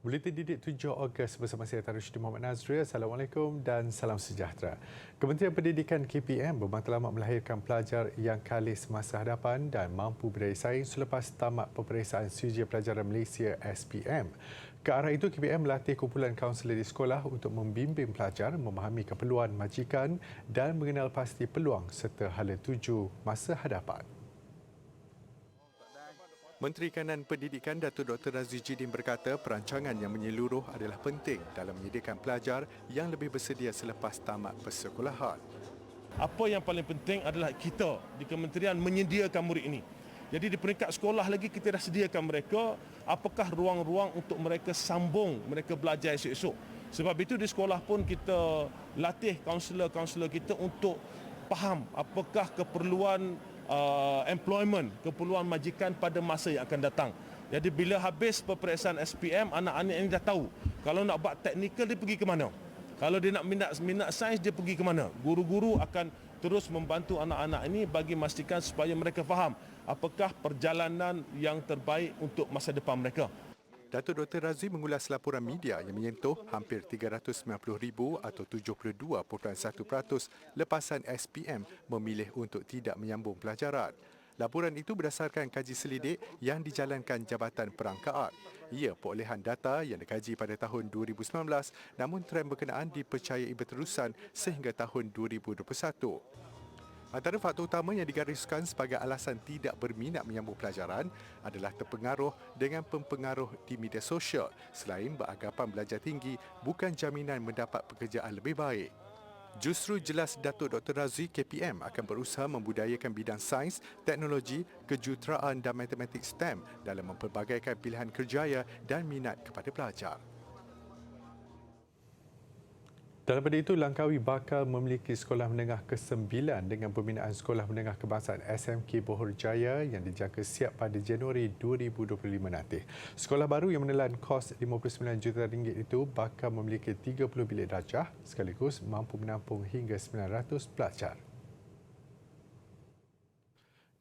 Buletin Didik 7 Ogos bersama saya Tarusydi Muhammad Nazri. Assalamualaikum dan salam sejahtera. Kementerian Pendidikan KPM bermatlamat melahirkan pelajar yang kali semasa hadapan dan mampu berdaya saing selepas tamat peperiksaan Suji Pelajaran Malaysia SPM. Ke arah itu, KPM melatih kumpulan kaunselor di sekolah untuk membimbing pelajar memahami keperluan majikan dan mengenal pasti peluang serta hala tuju masa hadapan. Menteri Kanan Pendidikan Datuk Dr. Razzie Jidin berkata perancangan yang menyeluruh adalah penting dalam menyediakan pelajar yang lebih bersedia selepas tamat persekolahan. Apa yang paling penting adalah kita di kementerian menyediakan murid ini. Jadi di peringkat sekolah lagi kita dah sediakan mereka apakah ruang-ruang untuk mereka sambung, mereka belajar esok-esok. Sebab itu di sekolah pun kita latih kaunselor-kaunselor kita untuk faham apakah keperluan employment, keperluan majikan pada masa yang akan datang. Jadi bila habis peperiksaan SPM, anak-anak ini dah tahu. Kalau nak buat teknikal, dia pergi ke mana? Kalau dia nak minat sains, dia pergi ke mana? Guru-guru akan terus membantu anak-anak ini bagi memastikan supaya mereka faham apakah perjalanan yang terbaik untuk masa depan mereka. Datuk Dr. Razzie mengulas laporan media yang menyentuh hampir 390,000 atau 72.1% lepasan SPM memilih untuk tidak menyambung pelajaran. Laporan itu berdasarkan kaji selidik yang dijalankan Jabatan Perangkaat. Ia perolehan data yang dikaji pada tahun 2019 namun trend berkenaan dipercayai berterusan sehingga tahun 2021. Antara faktor utama yang digariskan sebagai alasan tidak berminat menyambung pelajaran adalah terpengaruh dengan pempengaruh di media sosial selain beranggapan belajar tinggi bukan jaminan mendapat pekerjaan lebih baik. Justru jelas Datuk Dr. Razzie KPM akan berusaha membudayakan bidang sains, teknologi, kejuruteraan dan matematik STEM dalam mempelbagaikan pilihan kerjaya dan minat kepada pelajar. Dalam pada itu, Langkawi bakal memiliki sekolah menengah ke-9 dengan pembinaan Sekolah Menengah Kebangsaan SMK Bohor Jaya yang dijangka siap pada Januari 2025 nanti. Sekolah baru yang menelan kos RM59 juta itu bakal memiliki 30 bilik darjah sekaligus mampu menampung hingga 900 pelajar.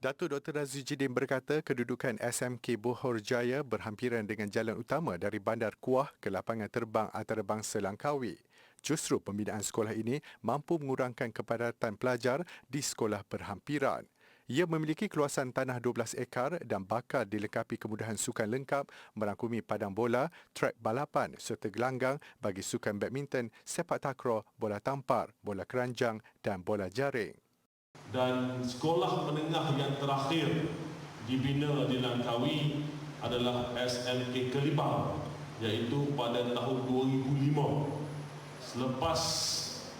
Datuk Dr. Razzie Jidin berkata kedudukan SMK Bohor Jaya berhampiran dengan jalan utama dari Bandar Kuah ke lapangan terbang antarabangsa Langkawi. Justru pembinaan sekolah ini mampu mengurangkan kepadatan pelajar di sekolah berhampiran. Ia memiliki keluasan tanah 12 ekar dan bakal dilengkapi kemudahan sukan lengkap merangkumi padang bola, trek balapan serta gelanggang bagi sukan badminton, sepak takraw, bola tampar, bola keranjang dan bola jaring. Dan sekolah menengah yang terakhir dibina di Langkawi adalah SMK Kelibang, iaitu pada tahun 2005. Selepas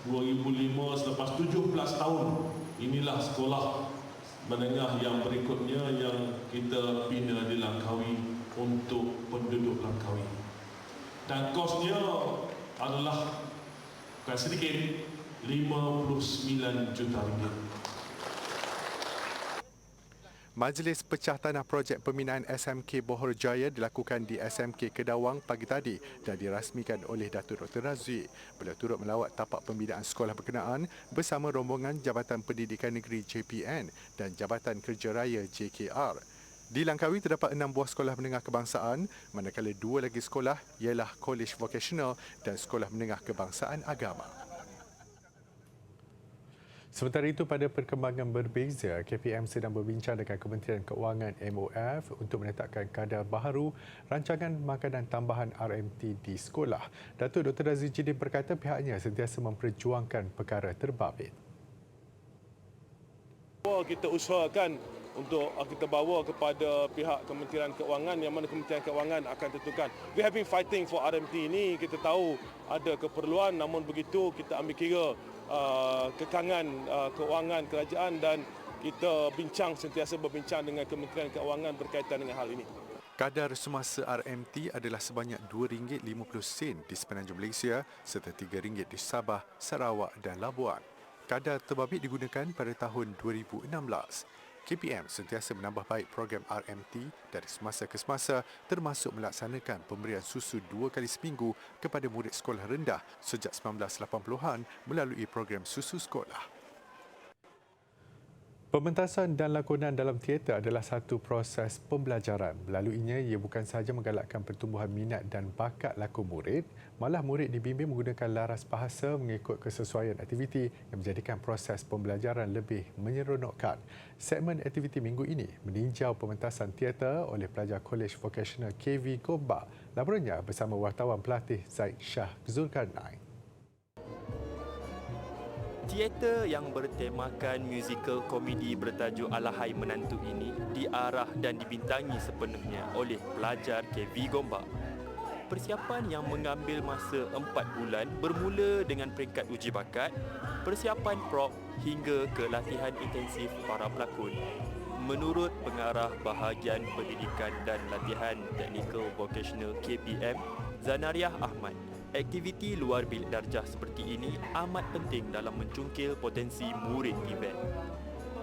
2005, selepas 17 tahun, inilah sekolah menengah yang berikutnya yang kita bina di Langkawi untuk penduduk Langkawi. Dan kosnya adalah bukan sedikit, RM59 juta. Majlis Pecah Tanah Projek Pembinaan SMK Bohor Jaya dilakukan di SMK Kedawang pagi tadi dan dirasmikan oleh Datuk Dr. Razzie. Beliau turut melawat tapak pembinaan sekolah berkenaan bersama rombongan Jabatan Pendidikan Negeri JPN dan Jabatan Kerja Raya JKR. Di Langkawi terdapat 6 buah sekolah menengah kebangsaan, manakala 2 lagi sekolah ialah College Vocational dan Sekolah Menengah Kebangsaan Agama. Sementara itu, pada perkembangan berbeza, KPM sedang berbincang dengan Kementerian Keuangan MOF untuk menetapkan kadar baharu rancangan makanan tambahan RMT di sekolah. Datuk Dr. Razzie Jidin berkata pihaknya sentiasa memperjuangkan perkara terbabit. Kita usahakan untuk kita bawa kepada pihak Kementerian Keuangan yang mana Kementerian Keuangan akan tentukan. We have been fighting for RMT ini, kita tahu ada keperluan, namun begitu kita ambil kira kekangan keuangan kerajaan dan kita sentiasa berbincang dengan Kementerian Keuangan berkaitan dengan hal ini. Kadar semasa RMT adalah sebanyak RM2.50 di semenanjung Malaysia serta RM3 di Sabah, Sarawak dan Labuan. Kadar terbabit digunakan pada tahun 2016. KPM sentiasa menambah baik program RMT dari semasa ke semasa termasuk melaksanakan pemberian susu 2 kali seminggu kepada murid sekolah rendah sejak 1980-an melalui program susu sekolah. Pementasan dan lakonan dalam teater adalah satu proses pembelajaran. Melaluinya, ia bukan sahaja menggalakkan pertumbuhan minat dan bakat lakon murid, malah murid dibimbing menggunakan laras bahasa mengikut kesesuaian aktiviti yang menjadikan proses pembelajaran lebih menyeronokkan. Segmen aktiviti minggu ini meninjau pementasan teater oleh pelajar Kolej Vocational KV Gombak. Laporannya bersama wartawan pelatih Zaid Shah Zulkarnain. Teater yang bertemakan musikal komedi bertajuk Alahai Menantu ini diarah dan dibintangi sepenuhnya oleh pelajar KV Gombak. Persiapan yang mengambil masa 4 bulan bermula dengan peringkat uji bakat, persiapan prop hingga ke latihan intensif para pelakon. Menurut pengarah bahagian pendidikan dan latihan Technical Vocational KPM, Zanariah Ahmad, aktiviti luar bilik darjah seperti ini amat penting dalam mencungkil potensi murid TVET.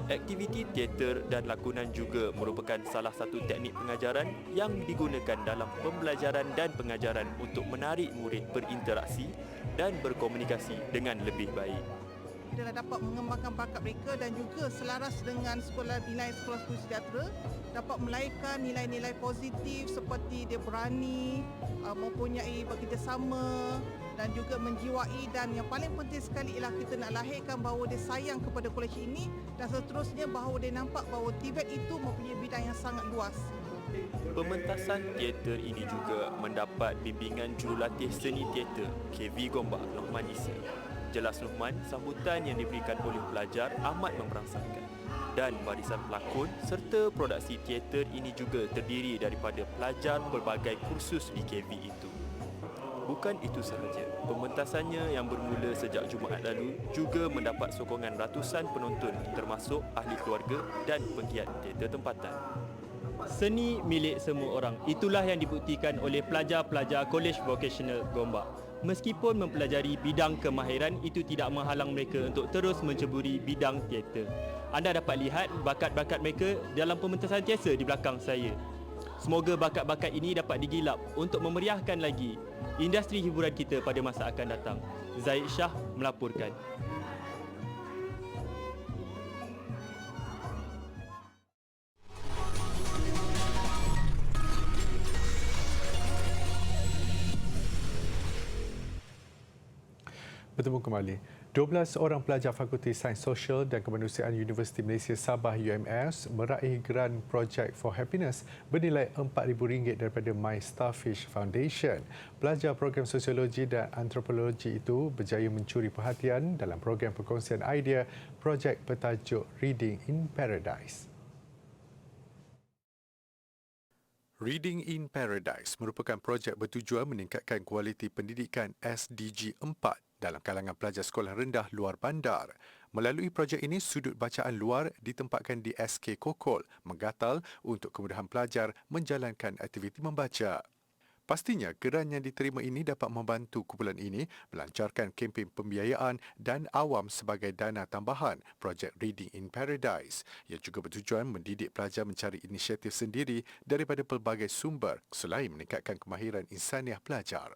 Aktiviti teater dan lakonan juga merupakan salah satu teknik pengajaran yang digunakan dalam pembelajaran dan pengajaran untuk menarik murid berinteraksi dan berkomunikasi dengan lebih baik. Adalah dapat mengembangkan bakat mereka dan juga selaras dengan nilai sekolah sejahtera, dapat melahirkan nilai-nilai positif seperti dia berani, mempunyai bekerjasama dan juga menjiwai, dan yang paling penting sekali ialah kita nak lahirkan bahawa dia sayang kepada kolej ini dan seterusnya bahawa dia nampak bahawa TVET itu mempunyai bidang yang sangat luas. Pementasan teater ini juga mendapat bimbingan jurulatih seni teater KV Gombak Nohman Isa. Jelas Nohman, sambutan yang diberikan oleh pelajar amat memberangsangkan. Dan barisan pelakon serta produksi teater ini juga terdiri daripada pelajar pelbagai kursus di KV itu. Bukan itu sahaja, pementasannya yang bermula sejak Jumaat lalu juga mendapat sokongan ratusan penonton termasuk ahli keluarga dan penggiat teater tempatan. Seni milik semua orang, itulah yang dibuktikan oleh pelajar-pelajar Kolej Vocational Gombak. Meskipun mempelajari bidang kemahiran, itu tidak menghalang mereka untuk terus menceburi bidang teater. Anda dapat lihat bakat-bakat mereka dalam pementasan teater di belakang saya. Semoga bakat-bakat ini dapat digilap untuk memeriahkan lagi industri hiburan kita pada masa akan datang. Zaid Shah melaporkan. Bertemu kembali. 12 orang pelajar Fakulti Sains Sosial dan Kemanusiaan Universiti Malaysia Sabah UMS meraih Grant Project for Happiness bernilai RM4,000 daripada My Starfish Foundation. Pelajar program Sosiologi dan Antropologi itu berjaya mencuri perhatian dalam program perkongsian idea projek bertajuk Reading in Paradise. Reading in Paradise merupakan projek bertujuan meningkatkan kualiti pendidikan SDG 4 dalam kalangan pelajar sekolah rendah luar bandar. Melalui projek ini, sudut bacaan luar ditempatkan di SK Kokol, menggatal untuk kemudahan pelajar menjalankan aktiviti membaca. Pastinya, geran yang diterima ini dapat membantu kumpulan ini melancarkan kempen pembiayaan dan awam sebagai dana tambahan projek Reading in Paradise. Ia juga bertujuan mendidik pelajar mencari inisiatif sendiri daripada pelbagai sumber selain meningkatkan kemahiran insaniah pelajar.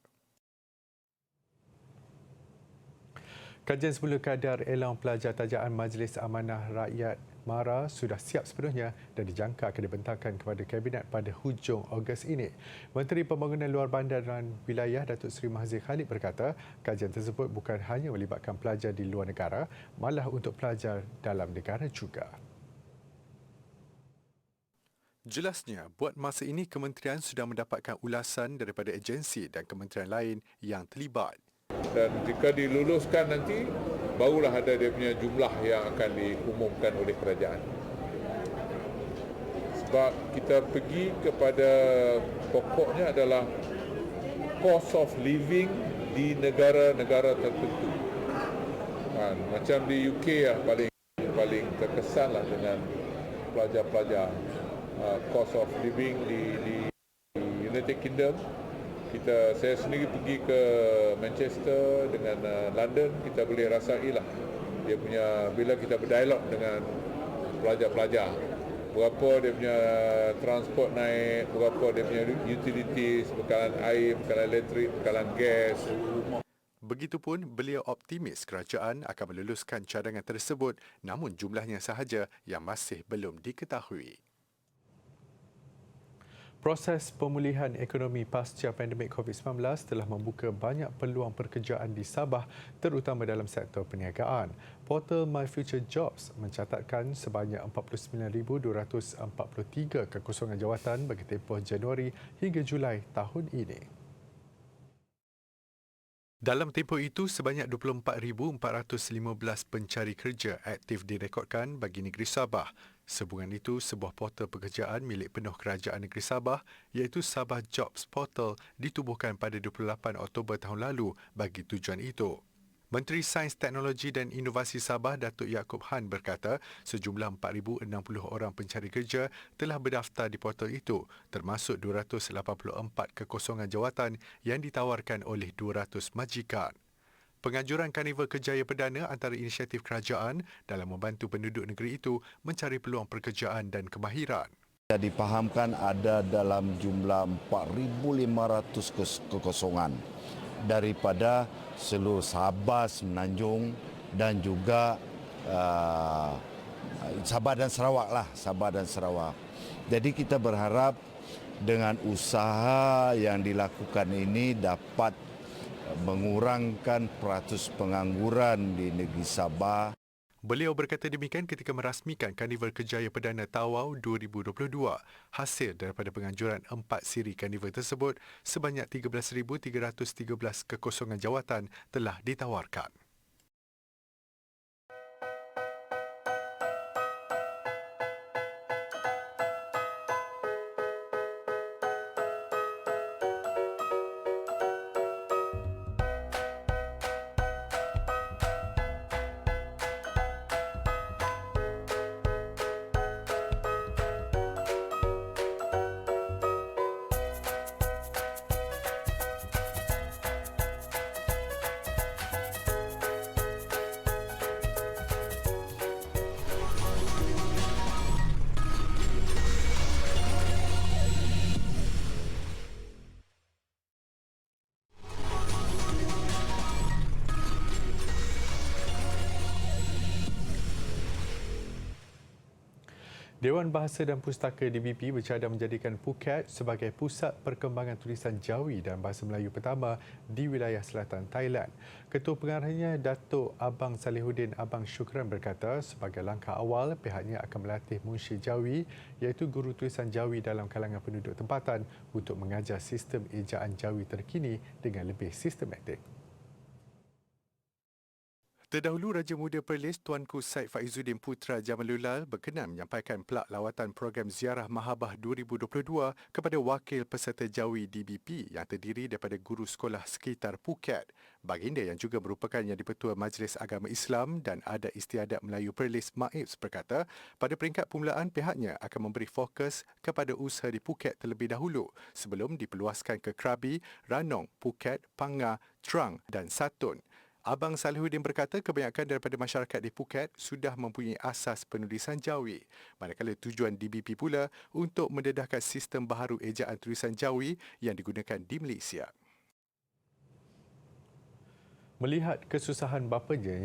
Kajian semula kadar elang pelajar tajaan Majlis Amanah Rakyat MARA sudah siap sepenuhnya dan dijangka akan dibentangkan kepada Kabinet pada hujung Ogos ini. Menteri Pembangunan Luar Bandar dan Wilayah Datuk Seri Mahathir Khalid berkata, kajian tersebut bukan hanya melibatkan pelajar di luar negara, malah untuk pelajar dalam negara juga. Jelasnya, buat masa ini kementerian sudah mendapatkan ulasan daripada agensi dan kementerian lain yang terlibat. Dan jika diluluskan nanti, barulah ada dia punya jumlah yang akan diumumkan oleh kerajaan. Sebab kita pergi kepada pokoknya adalah cost of living di negara-negara tertentu. Macam di UK lah paling terkesan lah dengan pelajar-pelajar. Cost of living di United Kingdom. Saya sendiri pergi ke Manchester dengan London, kita boleh rasailah dia punya, bila kita berdialog dengan pelajar-pelajar, berapa dia punya transport naik, berapa dia punya utilities, bekalan air, bekalan elektrik, bekalan gas. Begitupun, beliau optimis kerajaan akan meluluskan cadangan tersebut, namun jumlahnya sahaja yang masih belum diketahui. Proses pemulihan ekonomi pasca pandemik COVID-19 telah membuka banyak peluang pekerjaan di Sabah, terutama dalam sektor perniagaan. Portal My Future Jobs mencatatkan sebanyak 49,243 kekosongan jawatan bagi tempoh Januari hingga Julai tahun ini. Dalam tempoh itu, sebanyak 24,415 pencari kerja aktif direkodkan bagi negeri Sabah. Sehubungan itu, sebuah portal pekerjaan milik penuh Kerajaan Negeri Sabah iaitu Sabah Jobs Portal ditubuhkan pada 28 Oktober tahun lalu bagi tujuan itu. Menteri Sains, Teknologi dan Inovasi Sabah, Datuk Yaakob Han berkata sejumlah 4,060 orang pencari kerja telah berdaftar di portal itu, termasuk 284 kekosongan jawatan yang ditawarkan oleh 200 majikan. Penganjuran Karnival Kerjaya Perdana antara inisiatif kerajaan dalam membantu penduduk negeri itu mencari peluang pekerjaan dan kemahiran. Dipahamkan ada dalam jumlah 4,500 kekosongan daripada seluruh Sabah, Semenanjung dan juga Sabah dan Sarawak. Jadi kita berharap dengan usaha yang dilakukan ini dapat mengurangkan peratus pengangguran di negeri Sabah. Beliau berkata demikian ketika merasmikan Karnival Kerjaya Perdana Tawau 2022. Hasil daripada penganjuran 4 siri karnival tersebut, sebanyak 13,313 kekosongan jawatan telah ditawarkan. Dewan Bahasa dan Pustaka DBP bercadang menjadikan Phuket sebagai pusat perkembangan tulisan Jawi dan Bahasa Melayu pertama di wilayah selatan Thailand. Ketua Pengarahnya, Datuk Abang Salihuddin Abang Syukran berkata sebagai langkah awal pihaknya akan melatih munsyir Jawi iaitu guru tulisan Jawi dalam kalangan penduduk tempatan untuk mengajar sistem ejaan Jawi terkini dengan lebih sistematik. Terdahulu, Raja Muda Perlis Tuanku Said Faizuddin Putra Jamalulal berkenan menyampaikan pelak lawatan program Ziarah Mahabah 2022 kepada wakil peserta Jawi DBP yang terdiri daripada guru sekolah sekitar Phuket. Baginda yang juga merupakan Yang di-Pertua Majlis Agama Islam dan Adat Istiadat Melayu Perlis Maibs berkata, pada peringkat permulaan pihaknya akan memberi fokus kepada usaha di Phuket terlebih dahulu sebelum diperluaskan ke Krabi, Ranong, Phuket, Panga, Trang dan Satun. Abang Salihuddin berkata kebanyakan daripada masyarakat di Phuket sudah mempunyai asas penulisan Jawi. Manakala tujuan DBP pula untuk mendedahkan sistem baharu ejaan tulisan Jawi yang digunakan di Malaysia. Melihat kesusahan bapanya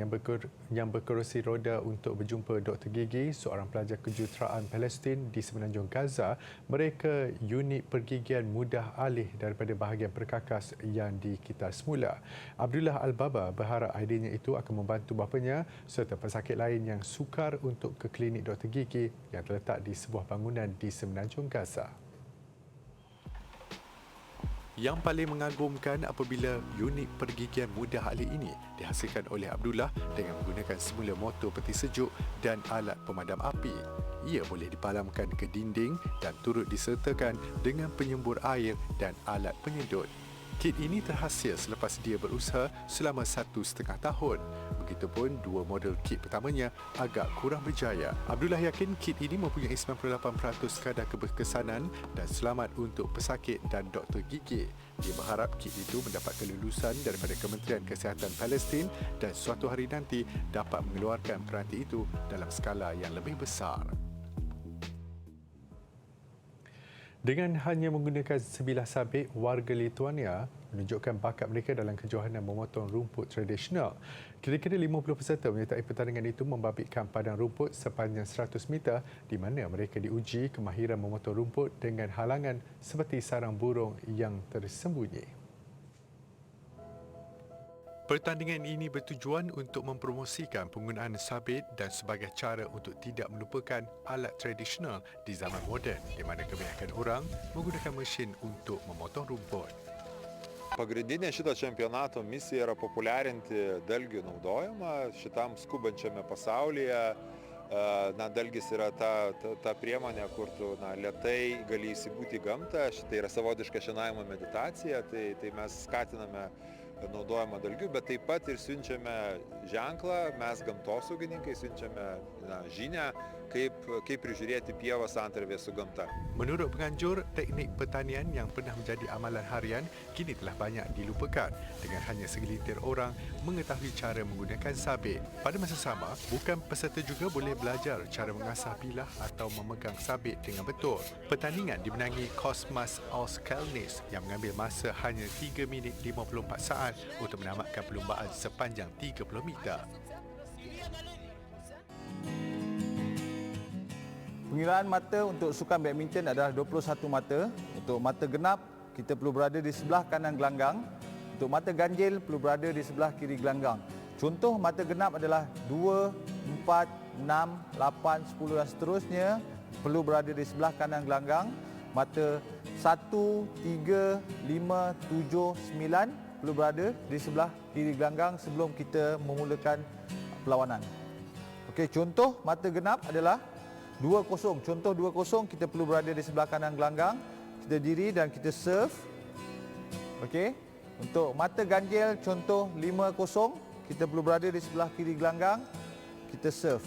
yang berkerusi roda untuk berjumpa Dr. Gigi, seorang pelajar kejuruteraan Palestin di Semenanjung Gaza, mereka unit pergigian mudah alih daripada bahagian perkakas yang dikitar semula. Abdullah Al-Baba berharap idenya itu akan membantu bapanya serta pesakit lain yang sukar untuk ke klinik Dr. Gigi yang terletak di sebuah bangunan di Semenanjung Gaza. Yang paling mengagumkan apabila unit pergigian mudah alih ini dihasilkan oleh Abdullah dengan menggunakan semula motor peti sejuk dan alat pemadam api. Ia boleh dipalamkan ke dinding dan turut disertakan dengan penyembur air dan alat penyedut. Kit ini terhasil selepas dia berusaha selama 1.5 tahun. Begitupun dua model kit pertamanya agak kurang berjaya. Abdullah yakin kit ini mempunyai 98% kadar keberkesanan dan selamat untuk pesakit dan doktor gigi. Dia berharap kit itu mendapat kelulusan daripada Kementerian Kesihatan Palestin dan suatu hari nanti dapat mengeluarkan peranti itu dalam skala yang lebih besar. Dengan hanya menggunakan sebilah sabit, warga Lithuania menunjukkan bakat mereka dalam kejohanan memotong rumput tradisional. Kira-kira 50 peserta menyertai pertandingan itu membabitkan padang rumput sepanjang 100 meter di mana mereka diuji kemahiran memotong rumput dengan halangan seperti sarang burung yang tersembunyi. Pertandingan ini bertujuan untuk mempromosikan penggunaan sabit dan sebagai cara untuk tidak melupakan alat tradisional di zaman moden di mana kebanyakan orang menggunakan mesin untuk memotong rumput. Pagrindinė šito čempionato misija yra populiarinti dalgių naudojimą šitam skubančiame pasaulyje. Dalgis yra ta priemonė, kur tu lėtai gali įsibūti į gamtą. Šitai yra savotiška šienavimo meditacija, tai mes skatiname naudojama dalgių, bet taip pat ir siunčiame ženklą, mes gamtosaugininkai siunčiame žinią, kaip prižiūrėti pievas santarvė su gamta. Menurut penganjur, teknik pertanian yang pernah menjadi amalan harian kini telah banyak dilupakan dengan hanya segelintir orang mengetahui cara menggunakan sabit. Pada masa sama, bukan peserta juga boleh belajar cara mengasah bilah atau memegang sabit dengan betul. Pertandingan dimenangi Kosmas Auskelnis yang mengambil masa hanya 3 minit 54 saat untuk menamatkan perlumbaan sepanjang 30 meter. Pengiraan mata untuk sukan badminton adalah 21 mata. Untuk mata genap, kita perlu berada di sebelah kanan gelanggang. Untuk mata ganjil, perlu berada di sebelah kiri gelanggang. Contoh mata genap adalah 2, 4, 6, 8, 10 dan seterusnya perlu berada di sebelah kanan gelanggang. Mata 1, 3, 5, 7, 9 perlu berada di sebelah kiri gelanggang sebelum kita memulakan perlawanan. Okey, contoh mata genap adalah 2-0. Contoh 2-0, kita perlu berada di sebelah kanan gelanggang. Kita diri dan kita serve. Okey. Untuk mata ganjil, contoh 5-0, kita perlu berada di sebelah kiri gelanggang. Kita serve.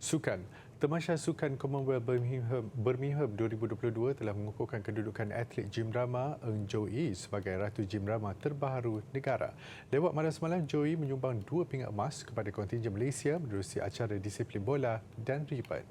Sukan. Tamasya Sukan Commonwealth Birmingham 2022 telah mengukuhkan kedudukan atlet gym rama Eng Joey sebagai Ratu Gym Rama terbaru negara. Lewat malam semalam, Joey menyumbang 2 pingat emas kepada kontingen Malaysia menerusi acara disiplin bola dan ribbon.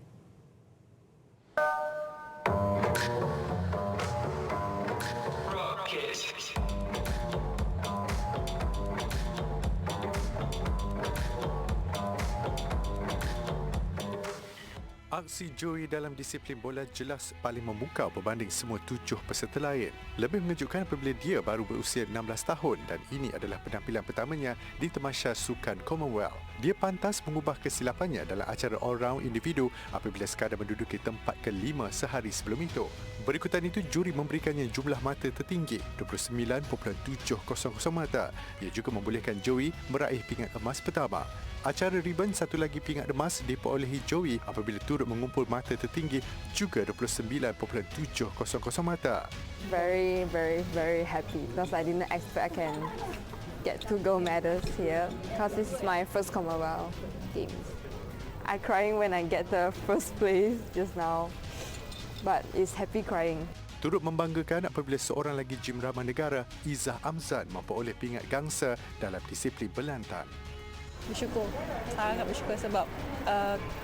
Aksi Joey dalam disiplin bola jelas paling memukau berbanding semua 7 peserta lain. Lebih mengejutkan apabila dia baru berusia 16 tahun dan ini adalah penampilan pertamanya di Tamasya Sukan Commonwealth. Dia pantas mengubah kesilapannya dalam acara all-round individu apabila sekadar menduduki tempat ke-5 sehari sebelum itu. Berikutan itu, juri memberikannya jumlah mata tertinggi, 29.700 mata. Ia juga membolehkan Joey meraih pingat emas pertama. Acara ribbon satu lagi pingat emas diperolehi Joey apabila turut mengumpul mata tertinggi juga 29.700 mata. Very happy because I didn't expect I can get 2 gold medals here because this is my first Commonwealth Games. I crying when I get the first place just now, but it's happy crying. Turut membanggakan apabila seorang lagi gym rama negara, Izzah Amzan, memperoleh pingat gangsa dalam disiplin belantan. Bersyukur, sangat bersyukur sebab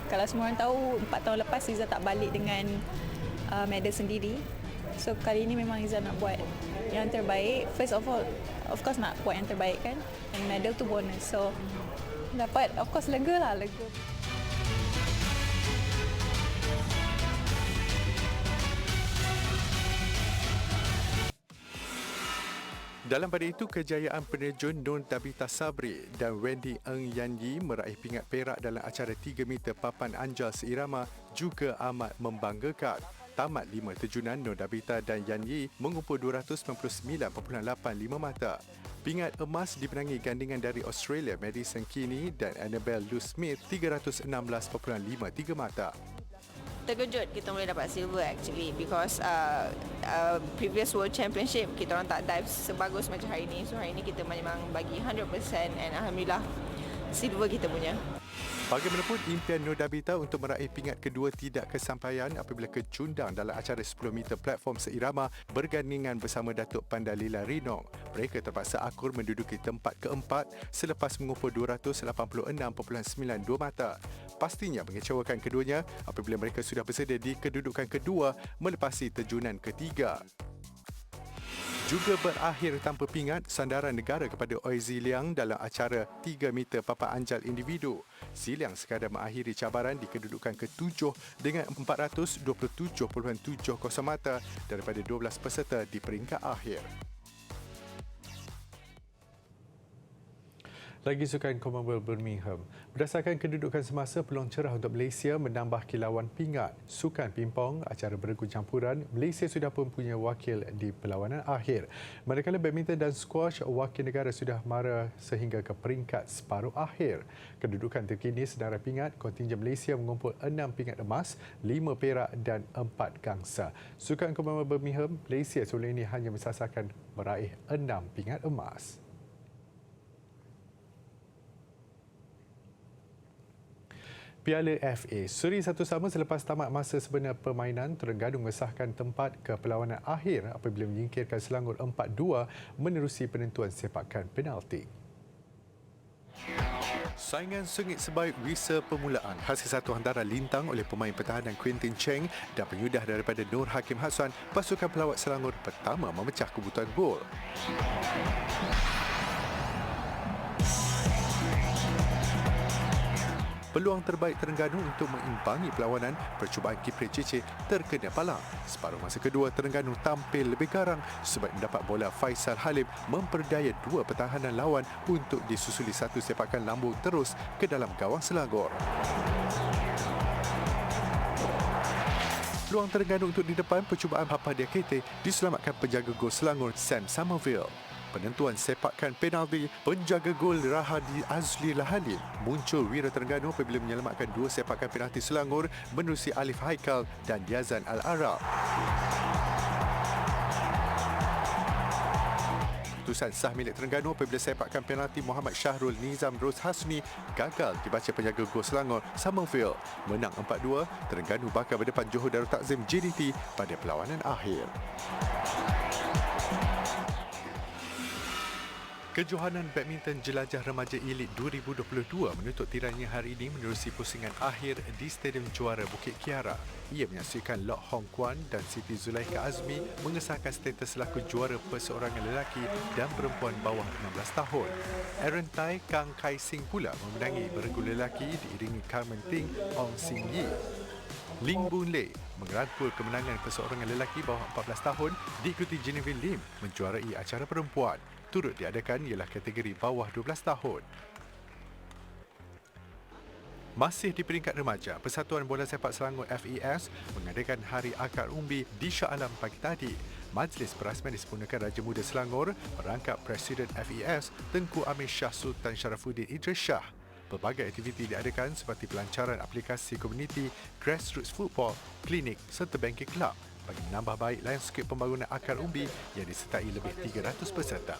kalau semua orang tahu 4 tahun lepas Izzah tak balik dengan medal sendiri. So kali ini memang Izzah nak buat yang terbaik. First of all, of course nak buat yang terbaik kan. And medal tu bonus. So dapat, of course lega. Dalam pada itu, kejayaan penerjun Nur Tabita Sabri dan Wendy Eng Yan Yi meraih pingat perak dalam acara 3 meter papan anjal seirama juga amat membanggakan. Tamat 5 terjunan, Nur Tabita dan Yan Yi mengumpul 299.85 mata. Pingat emas dimenangi gandingan dari Australia Madison Keeney dan Annabelle Lou Smith 316.53 mata. Terkejut kita boleh dapat silver actually because previous World Championship kita orang tak dive sebagus macam hari ini. So hari ini kita memang bagi 100% and alhamdulillah silver kita punya. Bagaimanapun, impian Nur Dabita untuk meraih pingat kedua tidak kesampaian apabila kecundang dalam acara 10 meter platform seirama bergandingan bersama Datuk Pandalila Rinong. Mereka terpaksa akur menduduki tempat keempat selepas mengumpul 286.92 mata. Pastinya mengecewakan keduanya apabila mereka sudah bersedia di kedudukan kedua melepasi terjunan ketiga. Juga berakhir tanpa pingat sandaran negara kepada Oi Ziliang dalam acara 3 meter papan anjal individu. Ziliang sekadar mengakhiri cabaran di kedudukan ke-7 dengan 427.70 mata daripada 12 peserta di peringkat akhir. Lagi sukan Commonwealth Birmingham. Berdasarkan kedudukan semasa, peluang cerah untuk Malaysia menambah kilauan pingat. Sukan pingpong, acara beregu campuran, Malaysia sudah pun punya wakil di perlawanan akhir. Manakala badminton dan squash, wakil negara sudah mara sehingga ke peringkat separuh akhir. Kedudukan terkini sedara pingat, kontingen Malaysia mengumpul 6 pingat emas, 5 perak dan 4 gangsa. Sukan Commonwealth Birmingham, Malaysia sebelum ini hanya mensasarkan meraih 6 pingat emas. Piala FA. Seri 1-1 selepas tamat masa sebenar permainan, Terengganu mengesahkan tempat ke perlawanan akhir apabila menyingkirkan Selangor 4-2 menerusi penentuan sepakan penalti. Saingan sengit sebaik visa permulaan. Hasil satu hantaran lintang oleh pemain pertahanan Quintin Cheng dan penyudah daripada Nur Hakim Hassan, pasukan pelawat Selangor pertama memecah kebutuhan gol. Peluang terbaik Terengganu untuk mengimbangi perlawanan, percubaan Kipre Cece terkena palang. Separuh masa kedua, Terengganu tampil lebih garang sebab mendapat bola Faisal Halim memperdaya dua pertahanan lawan untuk disusuli satu sepakan lambung terus ke dalam gawang Selangor. Peluang Terengganu untuk di depan, percubaan Papa Diakite diselamatkan penjaga gol Selangor Sam Somerville. Penentuan sepakan penalti, penjaga gol Rahadi Azli Lahalim muncul wira Terengganu apabila menyelamatkan dua sepakan penalti Selangor menerusi Alif Haikal dan Diazan Al-Arab. Keputusan sah milik Terengganu apabila sepakan penalti Muhammad Syahrul Nizam Ros Hasni gagal dibaca penjaga gol Selangor Somerville. Menang 4-2, Terengganu bakal berdepan Johor Darul Takzim JDT pada perlawanan akhir. Kejohanan Badminton Jelajah Remaja Elit 2022 menutup tirainya hari ini menerusi pusingan akhir di Stadium Juara Bukit Kiara. Ia menyaksikan Lok Hong Kwan dan Siti Zulaikha Azmi mengesahkan status selaku juara perseorangan lelaki dan perempuan bawah 16 tahun. Aaron Tai Kang Kai Sing pula memenangi beregu lelaki diiringi Carmen Ting Ong Sing Yi. Ling Boon Lei mengerangkul kemenangan perseorangan lelaki bawah 14 tahun diikuti Genevieve Lim menjuarai acara perempuan. Turut diadakan ialah kategori bawah 12 tahun. Masih di peringkat remaja, Persatuan Bola Sepak Selangor FES mengadakan Hari Akar Umbi di Shah Alam pagi tadi. Majlis Perasmian disempurnakan Raja Muda Selangor merangkap Presiden FES Tengku Amir Shah Sultan Sharafuddin Idris Shah. Pelbagai aktiviti diadakan seperti pelancaran aplikasi komuniti, grassroots football, klinik serta banking club bagi menambah baik landscape pembangunan akar umbi yang disertai lebih 300 peserta.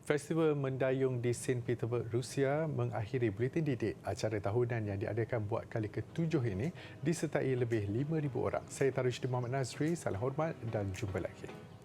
Festival Mendayung di St. Petersburg, Rusia mengakhiri buletin didik. Acara tahunan yang diadakan buat kali ke-7 ini disertai lebih 5,000 orang. Saya Tarusydi Muhammad Nazri, salam hormat dan jumpa lagi.